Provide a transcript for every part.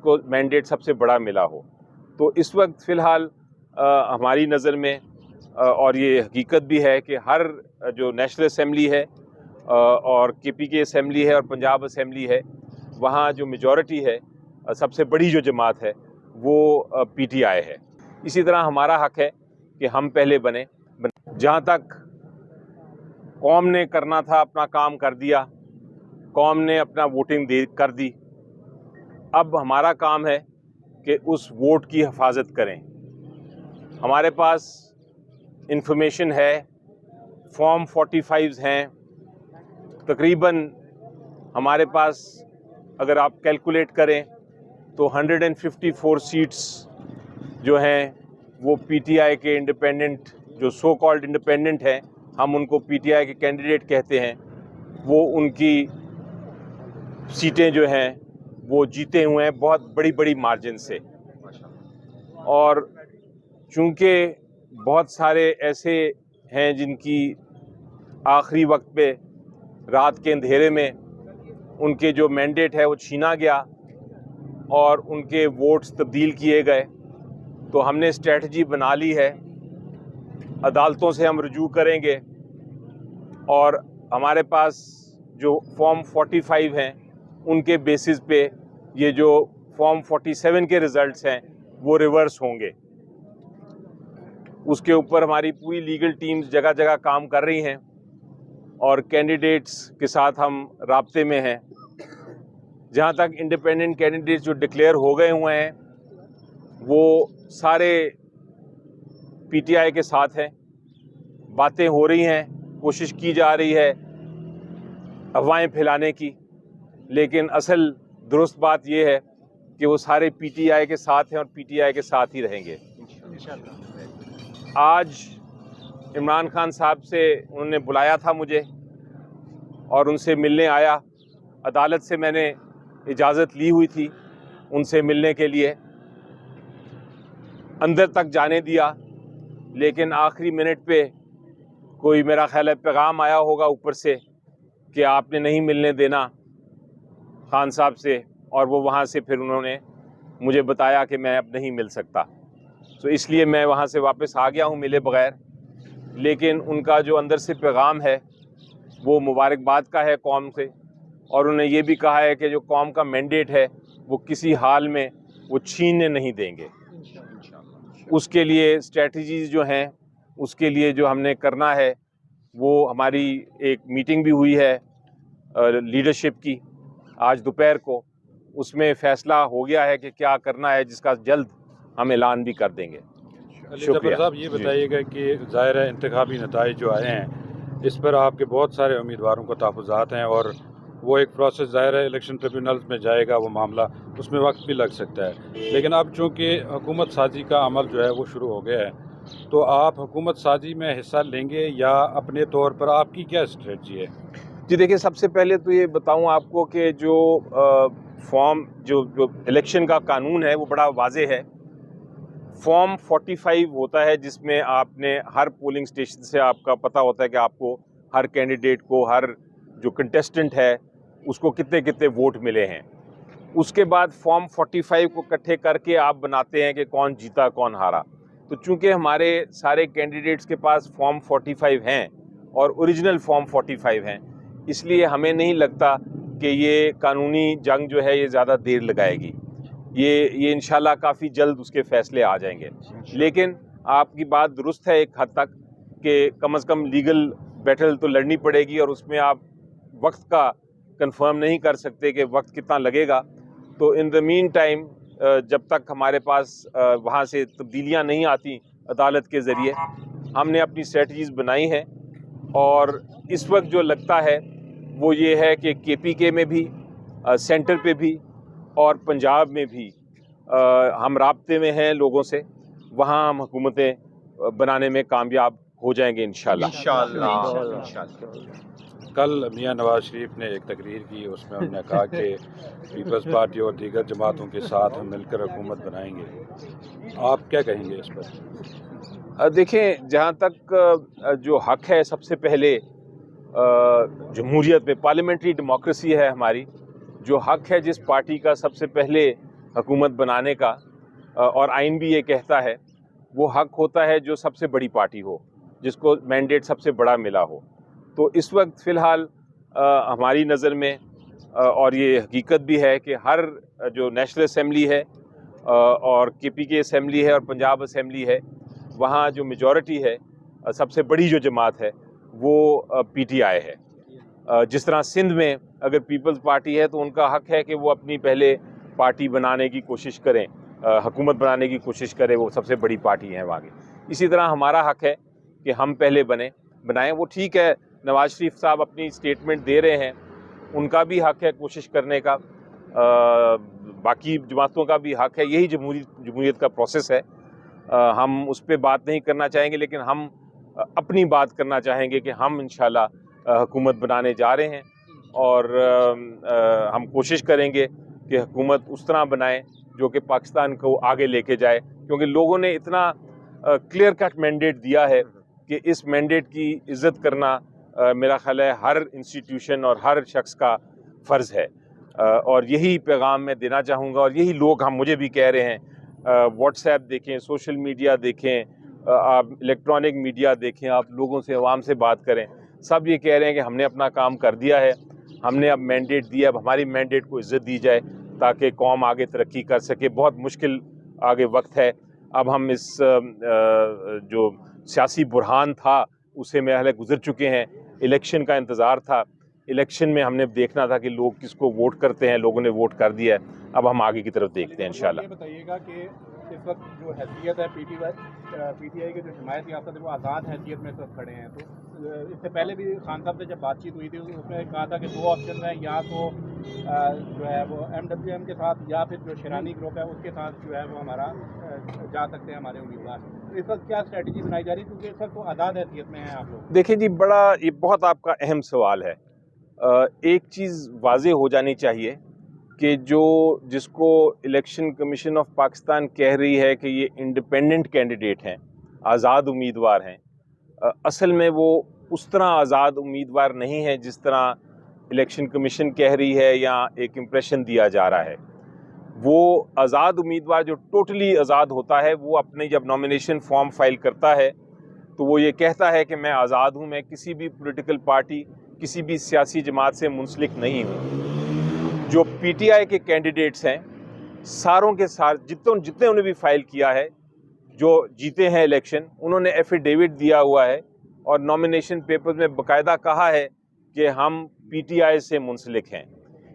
को मैंडेट सबसे बड़ा मिला हो। तो इस वक्त फ़िलहाल हमारी नज़र में और ये हकीकत भी है कि हर जो नेशनल असम्बली है और KPK असम्बली है और पंजाब असम्बली है, वहाँ जो मेजॉरिटी है, सबसे बड़ी जो जमात है वो PTI है। इसी तरह हमारा हक है कि हम पहले बने। जहाँ तक कौम ने करना था अपना काम कर दिया, कौम ने अपना वोटिंग कर दी। अब हमारा काम है कि उस वोट की हिफाजत करें। हमारे पास इंफॉर्मेशन है, फॉर्म 45 हैं, तकरीबन हमारे पास अगर आप कैलकुलेट करें तो 154 सीट्स जो हैं वो PTI के इंडिपेंडेंट, जो सो कॉल्ड इंडिपेंडेंट हैं, हम उनको PTI के कैंडिडेट कहते हैं, वो उनकी सीटें जो हैं वो जीते हुए हैं बहुत बड़ी बड़ी मार्जिन से। और चूँकि बहुत सारे ऐसे हैं जिनकी आखिरी वक्त पे रात के अंधेरे में उनके जो मैंडेट है वो छीना गया और उनके वोट्स तब्दील किए गए, तो हमने स्ट्रेटजी बना ली है। अदालतों से हम रुजू करेंगे और हमारे पास जो फॉर्म 45 हैं उनके बेसिस पे ये जो फॉर्म 47 के रिज़ल्ट्स हैं वो रिवर्स होंगे। उसके ऊपर हमारी पूरी लीगल टीम्स जगह जगह काम कर रही हैं और कैंडिडेट्स के साथ हम राब्ते में हैं। जहाँ तक इंडिपेंडेंट कैंडिडेट्स जो डिक्लेयर हो गए हुए हैं वो सारे PTI के साथ हैं। बातें हो रही हैं, कोशिश की जा रही है अफवाहें फैलाने की, लेकिन असल दुरुस्त बात यह है कि वो सारे PTI के साथ हैं और PTI के साथ ही रहेंगे। आज इमरान खान साहब से उन्होंने बुलाया था मुझे और उनसे मिलने आया। अदालत से मैंने इजाज़त ली हुई थी उनसे मिलने के लिए, अंदर तक जाने दिया, लेकिन आखिरी मिनट पे कोई मेरा ख्याल है पैगाम आया होगा ऊपर से कि आपने नहीं मिलने देना खान साहब से, और वो वहाँ से फिर उन्होंने मुझे बताया कि मैं अब नहीं मिल सकता। तो इसलिए मैं वहाँ से वापस आ गया हूँ मिले बगैर। लेकिन उनका जो अंदर से पैगाम है वो मुबारकबाद का है कौम से, और उन्होंने ये भी कहा है कि जो कौम का मैंडेट है वो किसी हाल में वो छीनने नहीं देंगे। उसके लिए स्ट्रेटजीज़ जो हैं, उसके लिए जो हमने करना है, वो हमारी एक मीटिंग भी हुई है लीडरशिप की आज दोपहर को। उसमें फ़ैसला हो गया है कि क्या करना है, जिसका जल्द हम ऐलान भी कर देंगे। जबर साहब, ये बताइएगा कि ज़ाहिर है इंतखाबी नताइज जो आए हैं इस पर आपके बहुत सारे उम्मीदवारों को तहफ़्फ़ुज़ात हैं और वो एक प्रोसेस ज़ाहिर है इलेक्शन ट्रिब्यूनल्स में जाएगा, वो मामला उसमें वक्त भी लग सकता है। लेकिन अब चूँकि हुकूमत साजी का अमल जो है वो शुरू हो गया है, तो आप हुकूमत साजी में हिस्सा लेंगे या अपने तौर पर आपकी क्या स्ट्रेटजी है? जी देखिए, सबसे पहले तो ये बताऊं आपको कि जो फॉर्म जो इलेक्शन का कानून है वो बड़ा वाज़ेह है। फॉर्म 45 होता है जिसमें आपने हर पोलिंग स्टेशन से आपका पता होता है कि आपको हर कैंडिडेट को, हर जो कंटेस्टेंट है उसको कितने कितने वोट मिले हैं। उसके बाद फॉर्म 45 को इकट्ठे करके आप बनाते हैं कि कौन जीता कौन हारा। तो चूंकि हमारे सारे कैंडिडेट्स के पास फॉर्म 45 हैं और ओरिजिनल फॉर्म 45 हैं, इसलिए हमें नहीं लगता कि ये कानूनी जंग जो है ये ज़्यादा देर लगाएगी। ये इंशाल्लाह काफ़ी जल्द उसके फ़ैसले आ जाएंगे। लेकिन आपकी बात दुरुस्त है एक हद तक कि कम से कम लीगल बैटल तो लड़नी पड़ेगी और उसमें आप वक्त का कंफर्म नहीं कर सकते कि वक्त कितना लगेगा। तो इन द मीन टाइम जब तक हमारे पास वहाँ से तब्दीलियाँ नहीं आती अदालत के ज़रिए, हमने अपनी स्ट्रेटजीज़ बनाई हैं। और इस वक्त जो लगता है वो ये है कि KPK में भी, सेंटर पे भी और पंजाब में भी हम राब्ते में हैं लोगों से। वहाँ हम हुकूमतें बनाने में कामयाब हो जाएंगे इंशाल्लाह। कल मियां नवाज शरीफ ने एक तकरीर की, उसमें उन्होंने कहा कि पीपल्स पार्टी और दीगर जमातों के साथ हम मिलकर हुकूमत बनाएंगे। आप क्या कहेंगे इस पर? देखें, जहाँ तक जो हक है, सबसे पहले जमहूरियत में पार्लियामेंट्री डेमोक्रेसी है हमारी, जो हक है जिस पार्टी का सबसे पहले हुकूमत बनाने का, और आइन भी ये कहता है, वो हक होता है जो सबसे बड़ी पार्टी हो, जिसको मैंडेट सबसे बड़ा मिला हो। तो इस वक्त फ़िलहाल हमारी नज़र में और ये हकीकत भी है कि हर जो नेशनल असम्बली है और KPK असम्बली है और पंजाब असम्बली है, वहाँ जो मेजॉरिटी है, सबसे बड़ी जो जमात है वो PTI है। जिस तरह सिंध में अगर पीपल्स पार्टी है तो उनका हक है कि वो अपनी पहले पार्टी बनाने की कोशिश करें, हुकूमत बनाने की कोशिश करें, वो सबसे बड़ी पार्टी है वहाँ की। इसी तरह हमारा हक है कि हम पहले बनाएं। वो ठीक है, नवाज शरीफ साहब अपनी स्टेटमेंट दे रहे हैं, उनका भी हक है कोशिश करने का, बाकी जमातों का भी हक है, यही जमहूरियत का प्रोसेस है। हम उस पर बात नहीं करना चाहेंगे, लेकिन हम अपनी बात करना चाहेंगे कि हम इंशाल्लाह हुकूमत बनाने जा रहे हैं और हम कोशिश करेंगे कि हुकूमत उस तरह बनाए जो कि पाकिस्तान को आगे लेके जाए, क्योंकि लोगों ने इतना क्लियर कट मैंडेट दिया है कि इस मैंडेट की इज़्ज़त करना मेरा ख्याल है हर इंस्टीट्यूशन और हर शख्स का फ़र्ज़ है। और यही पैगाम मैं देना चाहूँगा, और यही लोग हम मुझे भी कह रहे हैं। व्हाट्सएप देखें, सोशल मीडिया देखें, आप इलेक्ट्रॉनिक मीडिया देखें, आप लोगों से, आवाम से बात करें, सब ये कह रहे हैं कि हमने अपना काम कर दिया है, हमने अब मैंडेट दिया, अब हमारी मैंडेट को इज़्ज़त दी जाए ताकि कौम आगे तरक्की कर सके। बहुत मुश्किल आगे वक्त है, अब हम इस जो सियासी बुरहान था उसे में गुज़र चुके हैं। इलेक्शन का इंतज़ार था, इलेक्शन में हमने देखना था कि लोग किसको वोट करते हैं, लोगों ने वोट कर दिया है, अब हम आगे की तरफ देखते हैं इंशाल्लाह। ये बताइएगा कि इस वक्त जो हैसियत है PTI की जो हिमायत याफ्ता है वो आज़ाद हैसियत में इस वक्त खड़े हैं, तो इससे पहले भी खान साहब से जब बातचीत हुई थी उसमें कहा था कि दो ऑप्शन हैं, या तो जो है वो MWM के साथ या फिर जो शेरानी ग्रुप है उसके साथ जो है वो हमारा जा सकते हैं हमारे उम्मीदवार। तो इस वक्त क्या स्ट्रेटजी बनाई जा रही है, क्योंकि इस वक्त तो आज़ाद हैसियत में हैं आप लोग? देखिए जी, ये बहुत आपका अहम सवाल है। एक चीज़ वाज़ेह हो जानी चाहिए कि जिसको इलेक्शन कमीशन ऑफ पाकिस्तान कह रही है कि ये इंडिपेंडेंट कैंडिडेट हैं, आज़ाद उम्मीदवार हैं, असल में वो उस तरह आज़ाद उम्मीदवार नहीं है जिस तरह इलेक्शन कमीशन कह रही है या एक इम्प्रेशन दिया जा रहा है। वो आज़ाद उम्मीदवार जो टोटली आज़ाद होता है, वो अपने जब नॉमिनेशन फॉर्म फाइल करता है तो वो ये कहता है कि मैं आज़ाद हूँ, मैं किसी भी पॉलिटिकल पार्टी, किसी भी सियासी जमात से मुंसलिक नहीं हूँ। जो PTI के कैंडिडेट्स हैं, सारों के साथ जितने उन्होंने भी फाइल किया है, जो जीते हैं इलेक्शन, उन्होंने एफिडेविट दिया हुआ है और नॉमिनेशन पेपर में बाकायदा कहा है कि हम PTI से मुंसलिक हैं।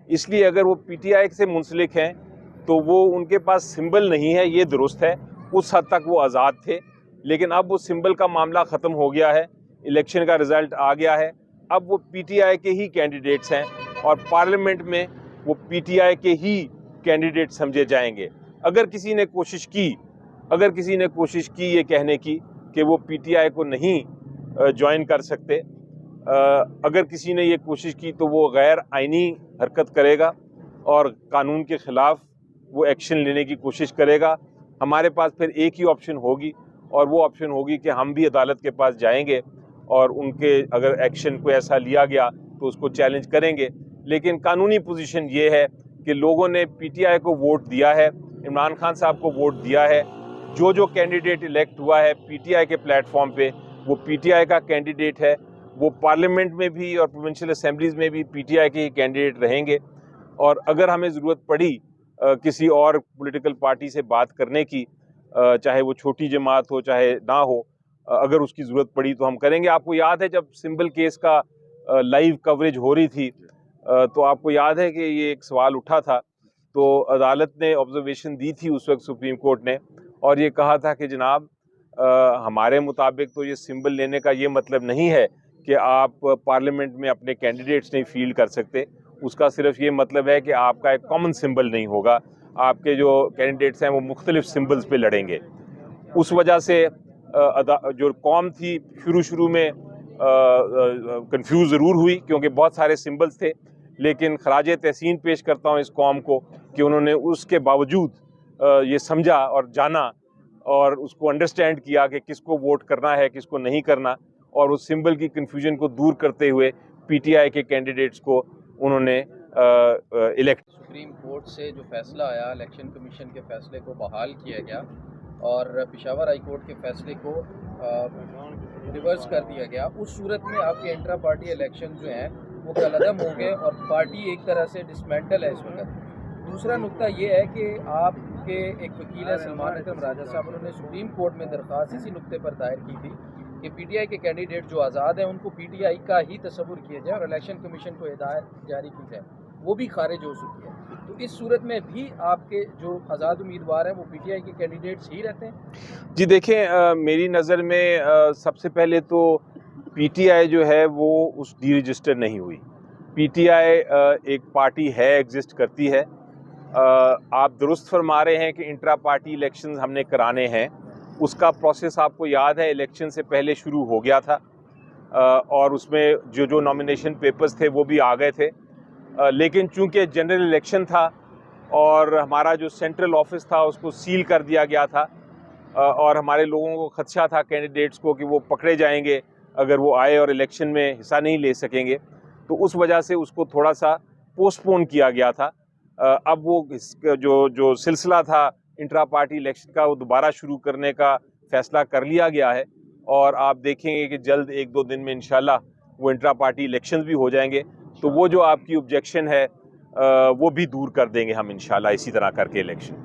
इसलिए अगर वो PTI से मुंसलिक हैं तो वो उनके पास सिंबल नहीं है, ये दुरुस्त है, उस हद तक वो आज़ाद थे, लेकिन अब वो सिंबल का मामला ख़त्म हो गया है, इलेक्शन का रिज़ल्ट आ गया है, अब वो PTI के ही कैंडिडेट्स हैं और पार्लियामेंट में वो PTI के ही कैंडिडेट समझे जाएंगे। अगर किसी ने कोशिश की ये कहने की कि वो PTI को नहीं ज्वाइन कर सकते, अगर किसी ने ये कोशिश की तो वो गैर आइनी हरकत करेगा और कानून के ख़िलाफ़ वो एक्शन लेने की कोशिश करेगा। हमारे पास फिर एक ही ऑप्शन होगी, और वो ऑप्शन होगी कि हम भी अदालत के पास जाएंगे और उनके अगर एक्शन को ऐसा लिया गया तो उसको चैलेंज करेंगे। लेकिन कानूनी पोजीशन ये है कि लोगों ने PTI को वोट दिया है, इमरान खान साहब को वोट दिया है। जो कैंडिडेट इलेक्ट हुआ है PTI के प्लेटफॉर्म पे, वो PTI का कैंडिडेट है। वो पार्लियामेंट में भी और प्रोविंशियल असेंबलीज़ में भी PTI के ही कैंडिडेट रहेंगे। और अगर हमें ज़रूरत पड़ी किसी और पॉलिटिकल पार्टी से बात करने की, चाहे वो छोटी जमात हो चाहे ना हो, अगर उसकी ज़रूरत पड़ी तो हम करेंगे। आपको याद है जब सिंबल केस का लाइव कवरेज हो रही थी, तो आपको याद है कि ये एक सवाल उठा था, तो अदालत ने ऑब्जर्वेशन दी थी उस वक्त सुप्रीम कोर्ट ने, और ये कहा था कि जनाब हमारे मुताबिक तो ये सिंबल लेने का ये मतलब नहीं है कि आप पार्लियामेंट में अपने कैंडिडेट्स नहीं फील्ड कर सकते। उसका सिर्फ ये मतलब है कि आपका एक कॉमन सिंबल नहीं होगा, आपके जो कैंडिडेट्स हैं वो मुख्तलिफ सिंबल्स पे लड़ेंगे। उस वजह से जो कौम थी शुरू में कंफ्यूज ज़रूर हुई, क्योंकि बहुत सारे सिंबल्स थे, लेकिन खराज तहसीन पेश करता हूँ इस कौम को कि उन्होंने उसके बावजूद ये समझा और जाना और उसको अंडरस्टैंड किया कि किसको वोट करना है, किसको नहीं करना, और उस सिंबल की कन्फ्यूजन को दूर करते हुए PTI के कैंडिडेट्स को उन्होंने इलेक्ट। सुप्रीम कोर्ट से जो फैसला आया, इलेक्शन कमीशन के फैसले को बहाल किया गया और पेशावर हाई कोर्ट के फैसले को रिवर्स कर दिया गया, उस सूरत में आपके इंट्रा पार्टी इलेक्शन जो हैं वो कलअदम हो गए और पार्टी एक तरह से डिसमेंटल है इस वक्त। दूसरा नुक्ता ये है कि आपके एक वकील है सलमान अकरम राजा साहब, उन्होंने सुप्रीम कोर्ट में दरख्वास्त इसी नुक्ते पर दायर की थी कि पीटीआई के कैंडिडेट जो आज़ाद हैं उनको पीटीआई का ही तस्वुर किया जाए और इलेक्शन कमीशन को हिदायत जारी की जाए, वो भी खारिज हो चुकी है। तो इस सूरत में भी आपके जो आज़ाद उम्मीदवार हैं वो पीटीआई के कैंडिडेट्स ही रहते हैं? जी देखें, मेरी नज़र में सबसे पहले तो पीटीआई जो है वो उस डी रजिस्टर नहीं हुई। पीटीआई एक पार्टी है, एग्जिस्ट करती है। आप दुरुस्त फरमा रहे हैं कि इंट्रा पार्टी इलेक्शंस हमने कराने हैं, उसका प्रोसेस आपको याद है इलेक्शन से पहले शुरू हो गया था और उसमें जो नॉमिनेशन पेपर्स थे वो भी आ गए थे, लेकिन चूंकि जनरल इलेक्शन था और हमारा जो सेंट्रल ऑफिस था उसको सील कर दिया गया था और हमारे लोगों को खदशा था कैंडिडेट्स को कि वो पकड़े जाएंगे अगर वो आए और इलेक्शन में हिस्सा नहीं ले सकेंगे, तो उस वजह से उसको थोड़ा सा पोस्टपोन किया गया था। अब वो जो सिलसिला था इंट्रा पार्टी इलेक्शन का वो दोबारा शुरू करने का फैसला कर लिया गया है और आप देखेंगे कि जल्द 1-2 दिन में इंशाल्लाह वो इंट्रा पार्टी इलेक्शंस भी हो जाएंगे, तो वो जो आपकी ऑब्जेक्शन है वो भी दूर कर देंगे हम इंशाल्लाह इसी तरह करके इलेक्शन।